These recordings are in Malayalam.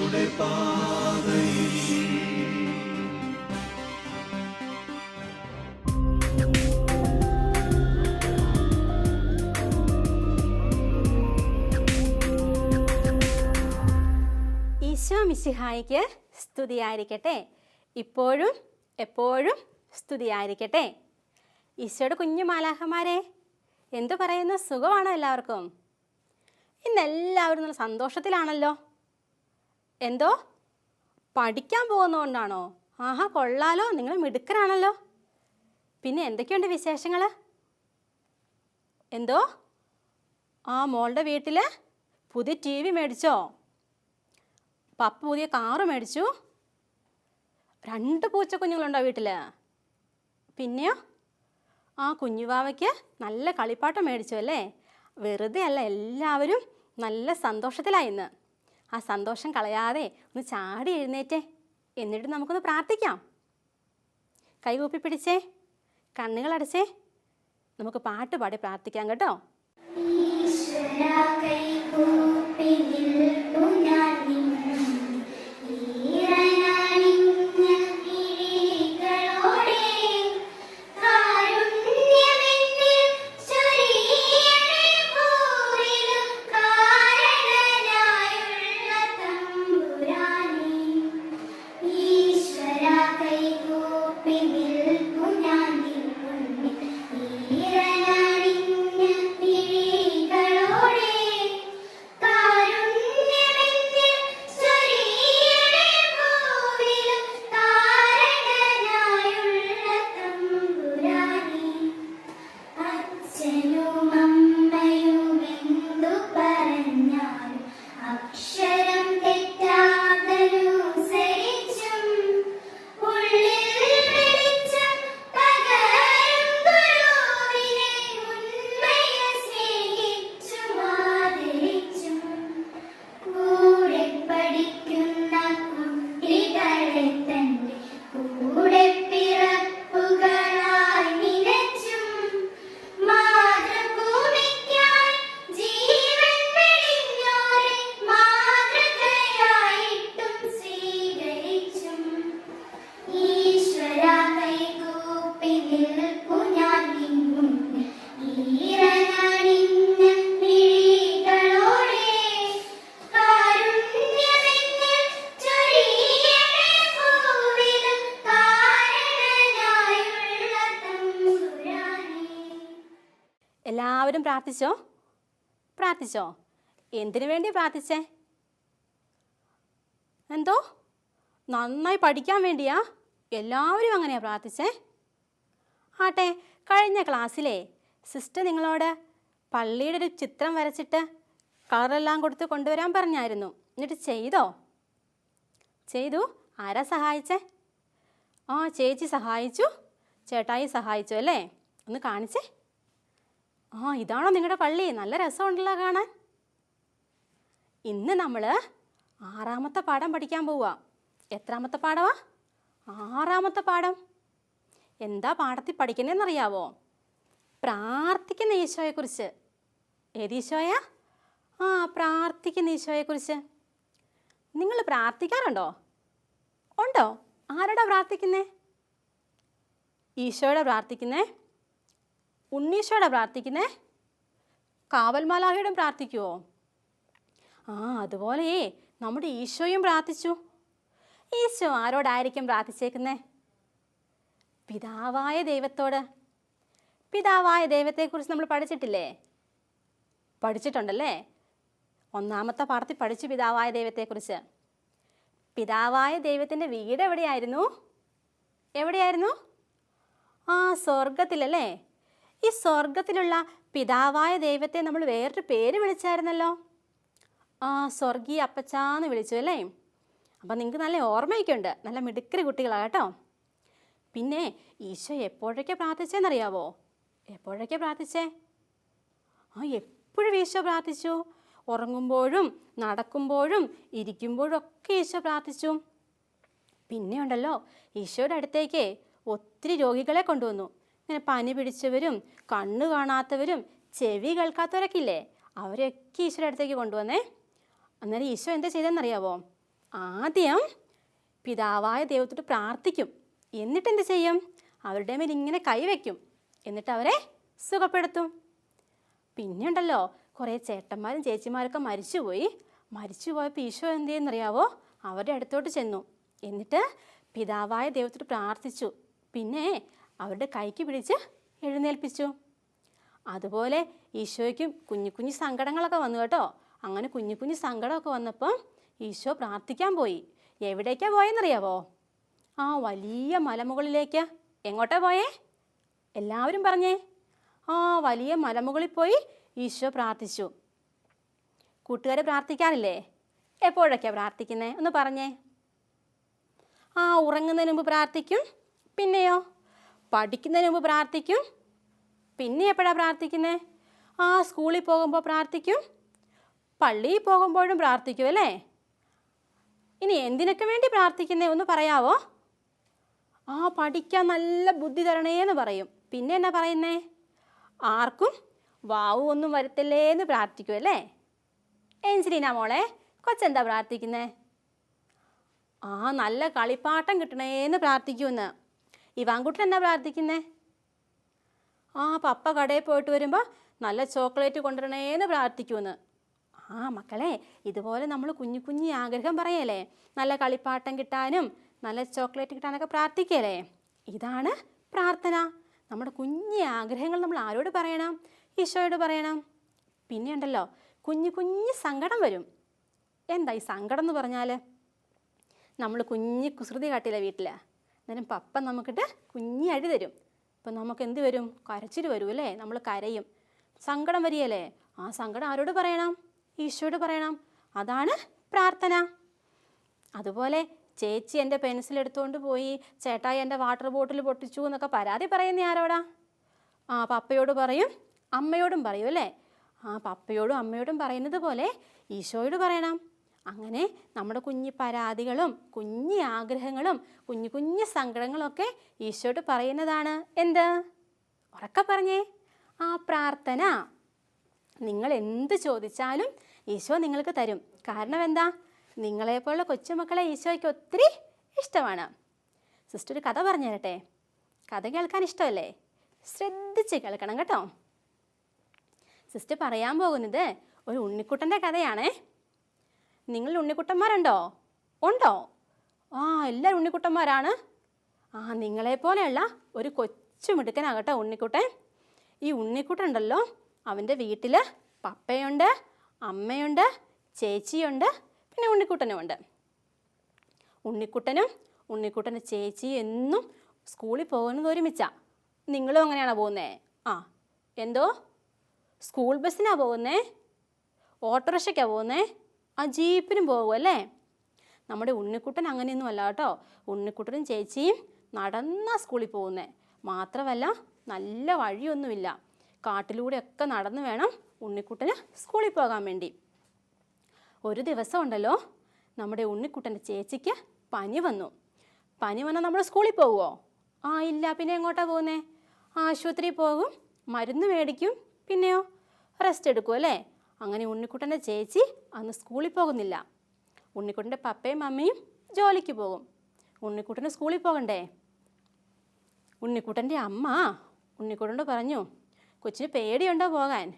ഈശോ മിശിഹായിക്ക് സ്തുതിയായിരിക്കട്ടെ. ഇപ്പോഴും എപ്പോഴും സ്തുതിയായിരിക്കട്ടെ. ഈശോയുടെ കുഞ്ഞു മാലാഖമാരെ, എന്തു പറയുന്നു? സുഖമാണോ എല്ലാവർക്കും? ഇന്നെല്ലാവരും നല്ല സന്തോഷത്തിലാണല്ലോ. എന്തോ പഠിക്കാൻ പോകുന്നതുകൊണ്ടാണോ? ആഹാ, കൊള്ളാലോ, നിങ്ങൾ മിടുക്കരാണല്ലോ. പിന്നെ എന്തൊക്കെയുണ്ട് വിശേഷങ്ങൾ? എന്തോ മോളുടെ വീട്ടിൽ പുതിയ TV മേടിച്ചോ? പപ്പ പുതിയ കാറ് മേടിച്ചു. 2 പൂച്ചക്കുഞ്ഞുങ്ങളുണ്ടോ വീട്ടിൽ? പിന്നെയോ കുഞ്ഞുവാവയ്ക്ക് നല്ല കളിപ്പാട്ടം മേടിച്ചു അല്ലേ? വെറുതെ അല്ല, എല്ലാവരും നല്ല സന്തോഷത്തിലായി ഇന്ന്. ആ സന്തോഷം കളയാതെ ഒന്ന് ചാടി എഴുന്നേറ്റേ, എന്നിട്ട് നമുക്കൊന്ന് പ്രാർത്ഥിക്കാം. കൈകൂപ്പി പിടിച്ചേ, കണ്ണുകളടച്ചേ, നമുക്ക് പാട്ട് പാടി പ്രാർത്ഥിക്കാം കേട്ടോ. എല്ലാവരും പ്രാർത്ഥിച്ചോ? എന്തിനു വേണ്ടി പ്രാർത്ഥിച്ചേ? എന്തോ നന്നായി പഠിക്കാൻ വേണ്ടിയാ? എല്ലാവരും അങ്ങനെയാ പ്രാർത്ഥിച്ചേ? ആട്ടെ, കഴിഞ്ഞ ക്ലാസ്സിലെ സിസ്റ്റർ നിങ്ങളോട് പള്ളിയുടെ ഒരു ചിത്രം വരച്ചിട്ട് കളറെല്ലാം കൊടുത്ത് കൊണ്ടുവരാൻ പറഞ്ഞായിരുന്നു. എന്നിട്ട് ചെയ്തു? ആരാ സഹായിച്ചേ? ചേച്ചി സഹായിച്ചു, ചേട്ടായി സഹായിച്ചു അല്ലേ? ഒന്ന് കാണിച്ചേ. ഇതാണോ നിങ്ങളുടെ പള്ളി? നല്ല രസമുണ്ടല്ലോ കാണാൻ. ഇന്ന് നമ്മൾ 6ാമത്തെ പാഠം പഠിക്കാൻ പോവുക. എത്രാമത്തെ പാഠമാ? 6ാമത്തെ പാഠം. എന്താ പാഠത്തിൽ പഠിക്കുന്നതെന്നറിയാവോ? പ്രാർത്ഥിക്കുന്ന ഈശോയെക്കുറിച്ച്. ഏത് ഈശോയാ? പ്രാർത്ഥിക്കുന്ന ഈശോയെക്കുറിച്ച്. നിങ്ങൾ പ്രാർത്ഥിക്കാറുണ്ടോ? ഉണ്ടോ? ആരോടാ പ്രാർത്ഥിക്കുന്നേ? ഈശോയുടെ പ്രാർത്ഥിക്കുന്നേ? ഉണ്ണീശോയുടെ പ്രാർത്ഥിക്കുന്നേ? കാവൽ മാലാഖയോടും പ്രാർത്ഥിക്കുമോ? അതുപോലെ നമ്മുടെ ഈശോയും പ്രാർത്ഥിച്ചു. ഈശോ ആരോടായിരിക്കും പ്രാർത്ഥിച്ചേക്കുന്നേ? പിതാവായ ദൈവത്തോട്. പിതാവായ ദൈവത്തെക്കുറിച്ച് നമ്മൾ പഠിച്ചിട്ടുണ്ടല്ലേ? 1ാമത്തെ പാഠത്തിൽ പഠിച്ചു പിതാവായ ദൈവത്തെക്കുറിച്ച്. പിതാവായ ദൈവത്തിൻ്റെ വീട് എവിടെയായിരുന്നു? സ്വർഗത്തിലല്ലേ? ഈ സ്വർഗത്തിലുള്ള പിതാവായ ദൈവത്തെ നമ്മൾ വേറൊരു പേര് വിളിച്ചായിരുന്നല്ലോ. സ്വർഗീയ അപ്പച്ചാന്ന് വിളിച്ചു അല്ലേ? അപ്പം നിങ്ങൾക്ക് നല്ല ഓർമ്മയൊക്കെ ഉണ്ട്. നല്ല മിടുക്കരി കുട്ടികളാണ് കേട്ടോ. പിന്നെ ഈശോ എപ്പോഴൊക്കെ പ്രാർത്ഥിച്ചെന്നറിയാവോ? എപ്പോഴൊക്കെ പ്രാർത്ഥിച്ചേ? എപ്പോഴും ഈശോ പ്രാർത്ഥിച്ചു. ഉറങ്ങുമ്പോഴും നടക്കുമ്പോഴും ഇരിക്കുമ്പോഴും ഒക്കെ ഈശോ പ്രാർത്ഥിച്ചു. പിന്നെ ഉണ്ടല്ലോ, ഈശോയുടെ അടുത്തേക്ക് ഒത്തിരി രോഗികളെ കൊണ്ടുവന്നു. ഇങ്ങനെ പനി പിടിച്ചവരും കണ്ണ് കാണാത്തവരും ചെവി കേൾക്കാത്തവരൊക്കെ ഇല്ലേ, അവരെയൊക്കെ ഈശോയുടെ അടുത്തേക്ക് കൊണ്ടുവന്നേ. അന്നേരം ഈശോ എന്താ ചെയ്തതെന്നറിയാവോ? ആദ്യം പിതാവായ ദൈവത്തോട് പ്രാർത്ഥിക്കും. എന്നിട്ട് എന്ത് ചെയ്യും? അവരുടെ മേൽ ഇങ്ങനെ കൈവയ്ക്കും. എന്നിട്ട് അവരെ സുഖപ്പെടുത്തും. പിന്നെ ഉണ്ടല്ലോ, കുറേ ചേട്ടന്മാരും ചേച്ചിമാരൊക്കെ മരിച്ചു പോയപ്പോൾ ഈശോ എന്ത് ചെയ്യുന്നറിയാവോ? അവരുടെ അടുത്തോട്ട് ചെന്നു. എന്നിട്ട് പിതാവായ ദൈവത്തോട് പ്രാർത്ഥിച്ചു. പിന്നെ അവരുടെ കൈക്ക് പിടിച്ച് എഴുന്നേൽപ്പിച്ചു. അതുപോലെ ഈശോയ്ക്കും കുഞ്ഞു കുഞ്ഞു സങ്കടങ്ങളൊക്കെ വന്നു കേട്ടോ. അങ്ങനെ കുഞ്ഞു കുഞ്ഞു സങ്കടമൊക്കെ വന്നപ്പം ഈശോ പ്രാർത്ഥിക്കാൻ പോയി. എവിടേക്കാണ് പോയെന്നറിയാവോ? ആ വലിയ മലമുകളിലേക്ക്. എങ്ങോട്ടാ പോയേ? എല്ലാവരും പറഞ്ഞേ. ആ വലിയ മലമുകളിൽ പോയി ഈശോ പ്രാർത്ഥിച്ചു. കൂട്ടുകാരെ പ്രാർത്ഥിക്കാറില്ലേ? എപ്പോഴൊക്കെയാണ് പ്രാർത്ഥിക്കുന്നത്? ഒന്ന് പറഞ്ഞേ. ഉറങ്ങുന്നതിന് മുമ്പ് പ്രാർത്ഥിക്കും. പിന്നെയോ? പഠിക്കുന്നതിന് മുമ്പ് പ്രാർത്ഥിക്കും. പിന്നെ എപ്പോഴാണ് പ്രാർത്ഥിക്കുന്നത്? സ്കൂളിൽ പോകുമ്പോൾ പ്രാർത്ഥിക്കും. പള്ളിയിൽ പോകുമ്പോഴും പ്രാർത്ഥിക്കും അല്ലേ? ഇനി എന്തിനൊക്കെ വേണ്ടി പ്രാർത്ഥിക്കുന്നേ ഒന്ന് പറയാവോ? പഠിക്കാൻ നല്ല ബുദ്ധി തരണേന്ന് പറയും. പിന്നെ എന്നാ പറയുന്നേ? ആർക്കും വാവു ഒന്നും വരുത്തല്ലേ എന്ന് പ്രാർത്ഥിക്കും അല്ലേ? എൻസിലീന മോളെ, കൊച്ചെന്താ പ്രാർത്ഥിക്കുന്നേ? നല്ല കളിപ്പാട്ടം കിട്ടണേന്ന് പ്രാർത്ഥിക്കുമെന്ന്. ഇവാൻകുട്ടൻ എന്താ പ്രാർത്ഥിക്കുന്നേ? പപ്പ കടയിൽ പോയിട്ട് വരുമ്പോൾ നല്ല ചോക്ലേറ്റ് കൊണ്ടുവരണേന്ന് പ്രാർത്ഥിക്കുമെന്ന്. മക്കളെ, ഇതുപോലെ നമ്മൾ കുഞ്ഞു കുഞ്ഞു ആഗ്രഹം പറയല്ലേ? നല്ല കളിപ്പാട്ടം കിട്ടാനും നല്ല ചോക്ലേറ്റ് കിട്ടാനൊക്കെ പ്രാർത്ഥിക്കല്ലേ? ഇതാണ് പ്രാർത്ഥന. നമ്മുടെ കുഞ്ഞു ആഗ്രഹങ്ങൾ നമ്മൾ ആരോട് പറയണം? ഈശോയോട് പറയണം. പിന്നെ ഉണ്ടല്ലോ, കുഞ്ഞു കുഞ്ഞു സങ്കടം വരും. എന്താ ഈ സങ്കടം എന്ന് പറഞ്ഞാൽ? നമ്മൾ കുഞ്ഞു കുസൃതി കാട്ടില്ല വീട്ടിൽ. അന്നേരം പപ്പ നമുക്കിട്ട് കുഞ്ഞി അടി തരും. അപ്പം നമുക്ക് എന്ത് വരും? കരച്ചിൽ വരും അല്ലേ? നമ്മൾ കരയും. സങ്കടം വരികയല്ലേ? ആ സങ്കടം ആരോട് പറയണം? ഈശോയോട് പറയണം. അതാണ് പ്രാർത്ഥന. അതുപോലെ ചേച്ചി എൻ്റെ പെൻസിൽ എടുത്തുകൊണ്ട് പോയി, ചേട്ടായി എൻ്റെ വാട്ടർ ബോട്ടിൽ പൊട്ടിച്ചു എന്നൊക്കെ പരാതി പറയുന്ന ആരോടാ? പപ്പയോട് പറയും, അമ്മയോടും പറയും അല്ലേ? പപ്പയോടും അമ്മയോടും പറയുന്നത് പോലെ ഈശോയോട് പറയണം. അങ്ങനെ നമ്മുടെ കുഞ്ഞു പരാതികളും കുഞ്ഞു ആഗ്രഹങ്ങളും കുഞ്ഞു കുഞ്ഞു സങ്കടങ്ങളൊക്കെ ഈശോയോട് പറയുന്നതാണ് എന്ത്? ഉറക്കെ പറഞ്ഞേ. പ്രാർത്ഥന. നിങ്ങൾ എന്ത് ചോദിച്ചാലും ഈശോ നിങ്ങൾക്ക് തരും. കാരണം എന്താ? നിങ്ങളെപ്പോലുള്ള കൊച്ചുമക്കളെ ഈശോയ്ക്ക് ഒത്തിരി ഇഷ്ടമാണ്. സിസ്റ്റർ ഒരു കഥ പറഞ്ഞു തരട്ടെ? കഥ കേൾക്കാൻ ഇഷ്ടമല്ലേ? ശ്രദ്ധിച്ച് കേൾക്കണം കേട്ടോ. സിസ്റ്റർ പറയാൻ പോകുന്നത് ഒരു ഉണ്ണിക്കുട്ടൻ്റെ കഥയാണേ. നിങ്ങൾ ഉണ്ണിക്കുട്ടന്മാരുണ്ടോ? ഉണ്ടോ? എല്ലാവരും ഉണ്ണിക്കുട്ടന്മാരാണ്. നിങ്ങളെപ്പോലെയുള്ള ഒരു കൊച്ചു മിടുക്കനാകട്ടോ ഉണ്ണിക്കുട്ടൻ. ഈ ഉണ്ണിക്കുട്ടൻ ഉണ്ടല്ലോ, അവൻ്റെ വീട്ടിൽ പപ്പയുണ്ട്, അമ്മയുണ്ട്, ചേച്ചിയുണ്ട്, പിന്നെ ഉണ്ണിക്കുട്ടനുമുണ്ട്. ഉണ്ണിക്കുട്ടൻ്റെ ചേച്ചിയും എന്നും സ്കൂളിൽ പോകുന്നത് ഒരുമിച്ചാണ്. നിങ്ങളും അങ്ങനെയാണോ പോകുന്നേ? എന്തോ? സ്കൂൾ ബസ്സിനാണ് പോകുന്നേ? ഓട്ടോറിക്ഷയ്ക്കാണ് പോകുന്നേ? ജീപ്പിനും പോകുമല്ലേ? നമ്മുടെ ഉണ്ണിക്കുട്ടൻ അങ്ങനെയൊന്നും അല്ല കേട്ടോ. ഉണ്ണിക്കുട്ടനും ചേച്ചിയും നടന്നാ സ്കൂളിൽ പോകുന്നേ. മാത്രമല്ല, നല്ല വഴിയൊന്നുമില്ല. കാട്ടിലൂടെയൊക്കെ നടന്നു വേണം ഉണ്ണിക്കുട്ടന് സ്കൂളിൽ പോകാൻ വേണ്ടി. ഒരു ദിവസം ഉണ്ടല്ലോ, നമ്മുടെ ഉണ്ണിക്കുട്ടൻ്റെ ചേച്ചിക്ക് പനി വന്നു. പനി വന്നാൽ നമ്മൾ സ്കൂളിൽ പോകുമോ? ഇല്ല. പിന്നെ എങ്ങോട്ടാണ് പോകുന്നേ? ആശുപത്രിയിൽ പോകും, മരുന്ന് മേടിക്കും, പിന്നെയോ റെസ്റ്റ് എടുക്കും അല്ലേ? അങ്ങനെ ഉണ്ണിക്കുട്ടൻ്റെ ചേച്ചി അന്ന് സ്കൂളിൽ പോകുന്നില്ല. ഉണ്ണിക്കുട്ടൻ്റെ പപ്പയും അമ്മയും ജോലിക്ക് പോകും. ഉണ്ണിക്കുട്ടന് സ്കൂളിൽ പോകണ്ടേ? ഉണ്ണിക്കുട്ടൻ്റെ അമ്മ ഉണ്ണിക്കുട്ടനോട് പറഞ്ഞു, കൊച്ചിന് പേടിയുണ്ടോ പോകാൻ?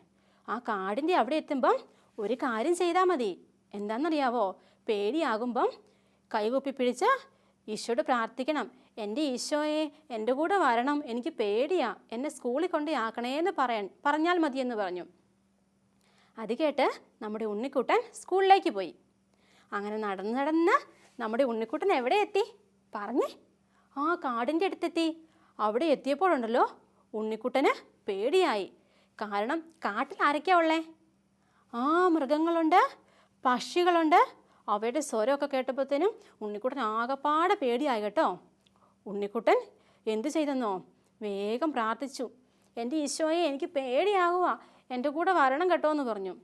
കാടിൻ്റെ അവിടെ എത്തുമ്പം ഒരു കാര്യം ചെയ്താൽ മതി. എന്താണെന്നറിയാവോ? പേടിയാകുമ്പം കൈകുപ്പി പിടിച്ച് ഈശോയോട് പ്രാർത്ഥിക്കണം. എൻ്റെ ഈശോയെ, എൻ്റെ കൂടെ വരണം, എനിക്ക് പേടിയാ, എന്നെ സ്കൂളിൽ കൊണ്ട് ആക്കണേന്ന് പറഞ്ഞാൽ മതിയെന്ന് പറഞ്ഞു. അത് കേട്ട് നമ്മുടെ ഉണ്ണിക്കുട്ടൻ സ്കൂളിലേക്ക് പോയി. അങ്ങനെ നടന്ന് നമ്മുടെ ഉണ്ണിക്കുട്ടൻ എവിടെ എത്തി? പറഞ്ഞേ. കാടിൻ്റെ അടുത്തെത്തി. അവിടെ എത്തിയപ്പോഴുണ്ടല്ലോ, ഉണ്ണിക്കുട്ടന് പേടിയായി. കാരണം കാട്ടിൽ ആരൊക്കെയാണ് ഉള്ളേ? മൃഗങ്ങളുണ്ട്, പക്ഷികളുണ്ട്. അവയുടെ സ്വരമൊക്കെ കേട്ടപ്പോഴത്തേനും ഉണ്ണിക്കുട്ടൻ ആകെപ്പാടെ പേടിയായി കേട്ടോ. ഉണ്ണിക്കുട്ടൻ എന്തു ചെയ്തെന്നോ? വേഗം പ്രാർത്ഥിച്ചു. എൻ്റെ ഈശോയെ, എനിക്ക് പേടിയാകുക, എൻ്റെ കൂടെ വരണം കേട്ടോ എന്ന് പറഞ്ഞു.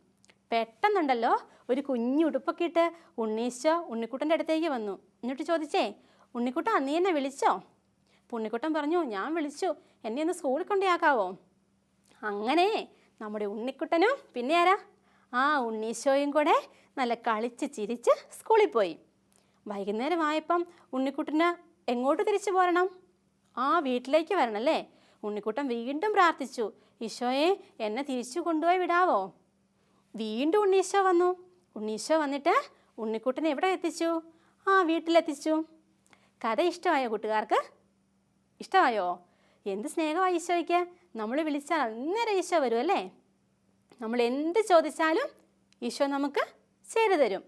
പെട്ടെന്നുണ്ടല്ലോ ഒരു കുഞ്ഞു ഉടുപ്പൊക്കെ ഇട്ട് ഉണ്ണിക്കുട്ടൻ്റെ അടുത്തേക്ക് വന്നു. എന്നിട്ട് ചോദിച്ചേ, ഉണ്ണിക്കുട്ട, നീ എന്നെ വിളിച്ചോ? അപ്പോൾ ഉണ്ണിക്കുട്ടൻ പറഞ്ഞു, ഞാൻ വിളിച്ചു, എന്നെ ഒന്ന് സ്കൂളിൽ കൊണ്ടുയാക്കാവോ? അങ്ങനെ നമ്മുടെ ഉണ്ണിക്കുട്ടനും പിന്നെ ആരാ? ഉണ്ണീശോയും കൂടെ നല്ല കളിച്ച് ചിരിച്ച് സ്കൂളിൽ പോയി. വൈകുന്നേരമായപ്പം ഉണ്ണിക്കുട്ടന് എങ്ങോട്ട് തിരിച്ചു പോരണം? ആ വീട്ടിലേക്ക് വരണമല്ലേ? ഉണ്ണിക്കുട്ടൻ വീണ്ടും പ്രാർത്ഥിച്ചു, ഈശോയെ എന്നെ തിരിച്ചു കൊണ്ടുപോയി വിടാവോ? വീണ്ടും ഉണ്ണീശോ വന്നു. ഉണ്ണീശോ വന്നിട്ട് ഉണ്ണിക്കുട്ടനെ എവിടെ എത്തിച്ചു? ആ വീട്ടിലെത്തിച്ചു. കഥ ഇഷ്ടമായോ കൂട്ടുകാർക്ക്? ഇഷ്ടമായോ? എന്ത് സ്നേഹമാണ് ഈശോയ്ക്ക്. നമ്മൾ വിളിച്ചാൽ അന്നേരം ഈശോ വരും അല്ലേ? നമ്മൾ എന്ത് ചോദിച്ചാലും ഈശോ നമുക്ക് ചെയ്തു തരും.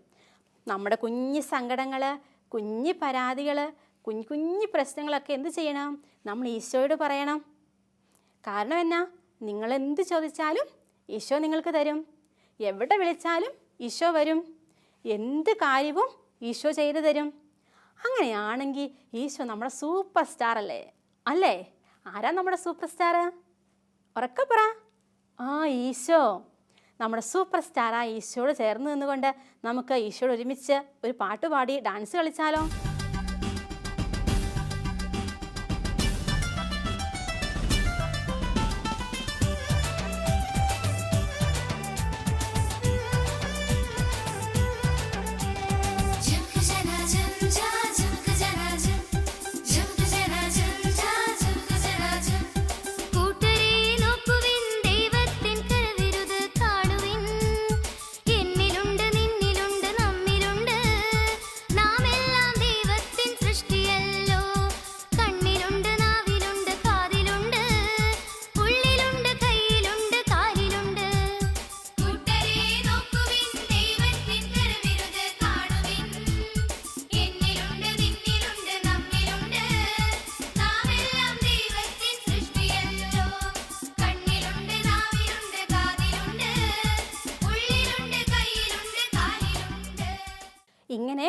നമ്മുടെ കുഞ്ഞു സങ്കടങ്ങൾ, കുഞ്ഞു പരാതികൾ, കുഞ്ഞു പ്രശ്നങ്ങളൊക്കെ എന്ത് ചെയ്യണം? നമ്മൾ ഈശോയോട് പറയണം. കാരണം എന്നാ? നിങ്ങളെന്ത് ചോദിച്ചാലും ഈശോ നിങ്ങൾക്ക് തരും. എവിടെ വിളിച്ചാലും ഈശോ വരും. എന്ത് കാര്യവും ഈശോ ചെയ്തു തരും. അങ്ങനെയാണെങ്കിൽ ഈശോ നമ്മുടെ സൂപ്പർ സ്റ്റാർ അല്ലേ? അല്ലേ? ആരാ നമ്മുടെ സൂപ്പർ സ്റ്റാർ? ഉറക്കെ പറ. ആ, ഈശോ. നമ്മുടെ സൂപ്പർ സ്റ്റാറാ ഈശോയോട് ചേർന്ന് നിന്നുകൊണ്ട് നമുക്ക് ഈശോയോട് ഒരുമിച്ച് ഒരു പാട്ട് പാടി ഡാൻസ് കളിച്ചാലോ? ഇങ്ങനെ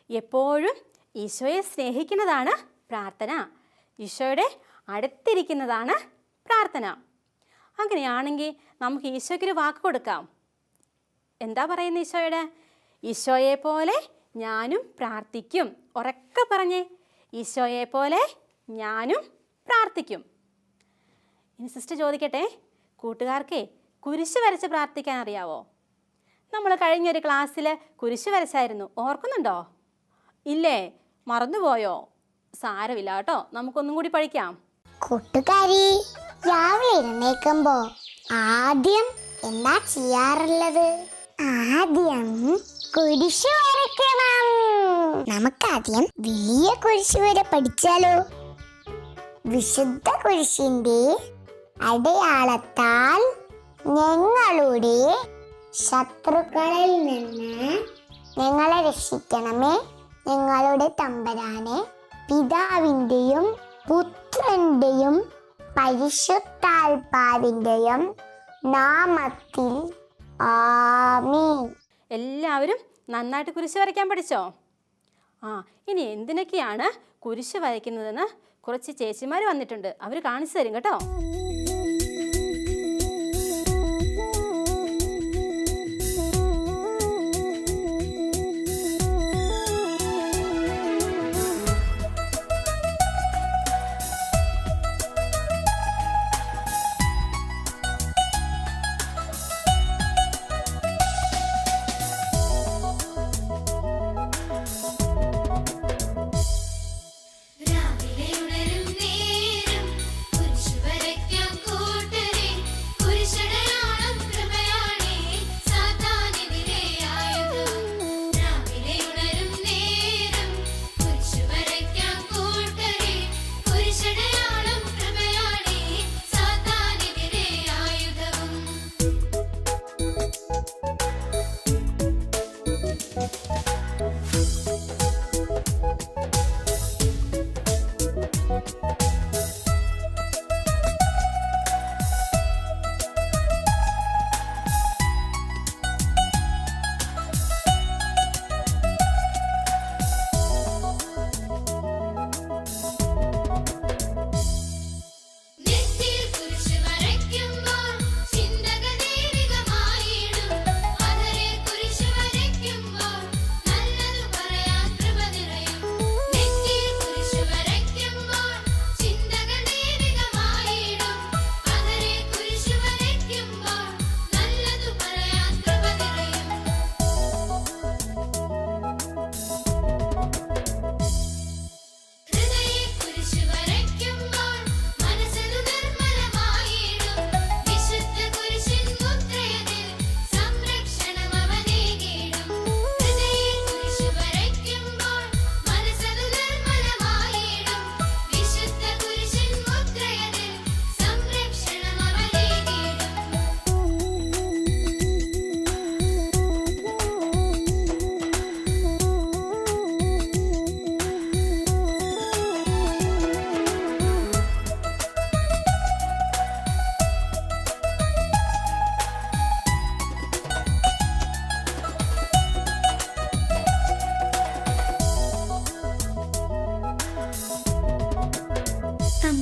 എപ്പോഴും ഈശോയെ സ്നേഹിക്കുന്നതാണ് പ്രാർത്ഥന. ഈശോയുടെ അടുത്തിരിക്കുന്നതാണ് പ്രാർത്ഥന. അങ്ങനെയാണെങ്കിൽ നമുക്ക് ഈശോയ്ക്കൊരു വാക്ക് കൊടുക്കാം. എന്താ പറയുന്നത് ഈശോയോട്? ഈശോയെ പോലെ ഞാനും പ്രാർത്ഥിക്കും. ഉറക്കെ പറഞ്ഞേ, ഈശോയെ പോലെ ഞാനും പ്രാർത്ഥിക്കും. ഇനി സിസ്റ്റർ ചോദിക്കട്ടെ, കൂട്ടുകാർക്കേ കുരിശ് വരച്ച് പ്രാർത്ഥിക്കാൻ അറിയാവോ? നമ്മൾ കഴിഞ്ഞൊരു ക്ലാസ്സിൽ കുരിശ് വരച്ചായിരുന്നു, ഓർക്കുന്നുണ്ടോ? ഇല്ലേ? മറന്നുപോയോ? സാരമില്ല കേട്ടോ, നമുക്കൊന്നും കൂടി പഠിക്കാം. കൂട്ടുകാരി, രാവിലെ എഴുന്നേൽക്കുമ്പോ ആദ്യം എന്നാ ചെയ്യാറുള്ളത്? ആദ്യം കുരിശ് വരയ്ക്കണം. നമുക്കാദ്യം വലിയ കുരിശ് വരെ പഠിച്ചാലോ? വിശുദ്ധ കുരിശിന്റെ അടയാളത്താൽ ഞങ്ങളുടെ ശത്രുക്കളിൽ നിന്ന് ഞങ്ങളെ രക്ഷിക്കണമേ, ഞങ്ങളുടെ തമ്പുരാനെ. പിതാവിൻ്റെയും പുത്രന്റെയും പരിശുദ്ധാത്മാവിൻ്റെയും നാമത്തിൽ ആമീൻ. എല്ലാവരും നന്നായിട്ട് കുരിശ് വരയ്ക്കാൻ പഠിച്ചോ? ആ, ഇനി എന്തിനൊക്കെയാണ് കുരിശ് വരയ്ക്കുന്നതെന്ന് കുറച്ച് ചേച്ചിമാർ വന്നിട്ടുണ്ട്, അവർ കാണിച്ചു തരും കേട്ടോ. രാവിലെ ഉണരും നേരം കുരിശ് വരയ്ക്കും.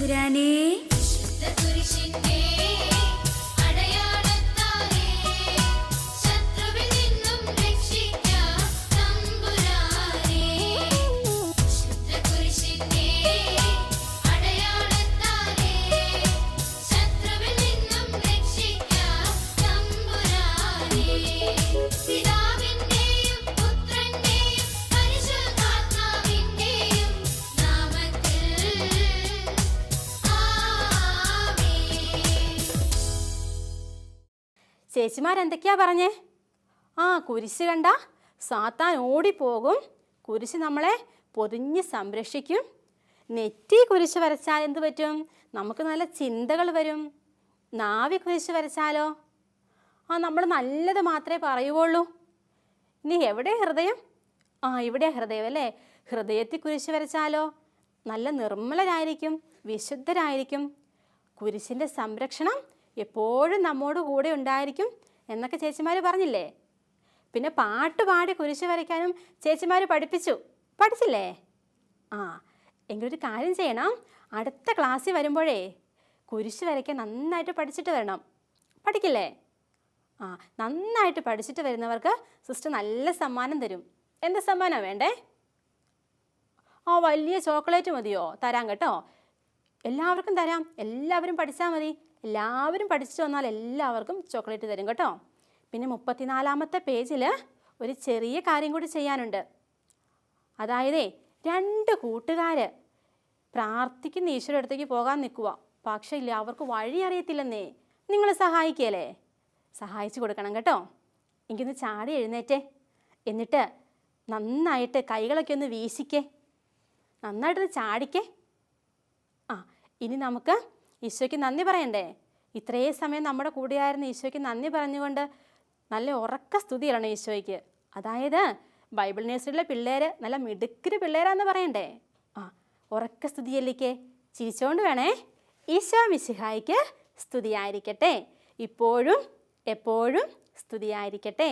തമ്പുരാനേ. ചേച്ചിമാരെന്തൊക്കെയാ പറഞ്ഞേ? ആ, കുരിശ് കണ്ട സാത്താൻ ഓടിപ്പോകും, കുരിശ് നമ്മളെ പൊതിഞ്ഞ് സംരക്ഷിക്കും. നെറ്റി കുരിശ് വരച്ചാൽ എന്ത് പറ്റും? നമുക്ക് നല്ല ചിന്തകൾ വരും. നാവി കുരിശ് വരച്ചാലോ? നമ്മൾ നല്ലത് മാത്രമേ പറയുള്ളൂ. ഇനി എവിടെ ഹൃദയം? ഇവിടെ ഹൃദയം അല്ലേ. ഹൃദയത്തിൽ കുരിശ് വരച്ചാലോ? നല്ല നിർമ്മലരായിരിക്കും, വിശുദ്ധരായിരിക്കും. കുരിശിൻ്റെ സംരക്ഷണം എപ്പോഴും നമ്മോട് കൂടെ ഉണ്ടായിരിക്കും എന്നൊക്കെ ചേച്ചിമാർ പറഞ്ഞില്ലേ? പിന്നെ പാട്ട് പാടി കുരിശ് വരയ്ക്കാനും ചേച്ചിമാർ പഠിച്ചില്ലേ? എങ്കിലൊരു കാര്യം ചെയ്യണം, അടുത്ത ക്ലാസ്സിൽ വരുമ്പോഴേ കുരിശ് വരയ്ക്കാൻ നന്നായിട്ട് പഠിച്ചിട്ട് വരണം. പഠിക്കില്ലേ? നന്നായിട്ട് പഠിച്ചിട്ട് വരുന്നവർക്ക് സിസ്റ്റർ നല്ല സമ്മാനം തരും. എന്ത് സമ്മാനമാണ് വേണ്ടേ? വലിയ ചോക്ലേറ്റ് മതിയോ? തരാം കേട്ടോ, എല്ലാവർക്കും തരാം. എല്ലാവരും പഠിച്ചാൽ മതി. എല്ലാവരും പഠിച്ചു വന്നാൽ എല്ലാവർക്കും ചോക്ലേറ്റ് തരും കേട്ടോ. പിന്നെ 34-ാമത്തെ പേജിൽ ഒരു ചെറിയ കാര്യം കൂടി ചെയ്യാനുണ്ട്. അതായത് 2 കൂട്ടുകാർ പ്രാർത്ഥിക്കുന്ന ഈശ്വര അടുത്തേക്ക് പോകാൻ നിൽക്കുക. പക്ഷേ ഇല്ല, അവർക്ക് വഴി അറിയത്തില്ലെന്നേ. നിങ്ങൾ സഹായിക്കല്ലേ? സഹായിച്ചു കൊടുക്കണം കേട്ടോ. എനിക്കൊന്ന് ചാടി എഴുന്നേറ്റേ, എന്നിട്ട് നന്നായിട്ട് കൈകളൊക്കെ ഒന്ന് വീശിക്കേ, നന്നായിട്ടൊന്ന് ചാടിക്കേ. ഇനി നമുക്ക് ഈശോയ്ക്ക് നന്ദി പറയണ്ടേ? ഇത്രയും സമയം നമ്മുടെ കൂടെയായിരുന്ന ഈശോയ്ക്ക് നന്ദി പറഞ്ഞുകൊണ്ട് നല്ല ഉറക്ക സ്തുതിയാണ് ഈശോയ്ക്ക്. അതായത് ബൈബിൾ നേഴ്സറിയിലെ പിള്ളേർ നല്ല മിടുക്കര് പിള്ളേരാന്ന് പറയണ്ടേ? ഉറക്ക സ്തുതിയല്ലിക്കേ, ചിരിച്ചോണ്ട് വേണേ. ഈശോ മിശിഹായ്ക്ക് സ്തുതിയായിരിക്കട്ടെ, ഇപ്പോഴും എപ്പോഴും സ്തുതിയായിരിക്കട്ടെ.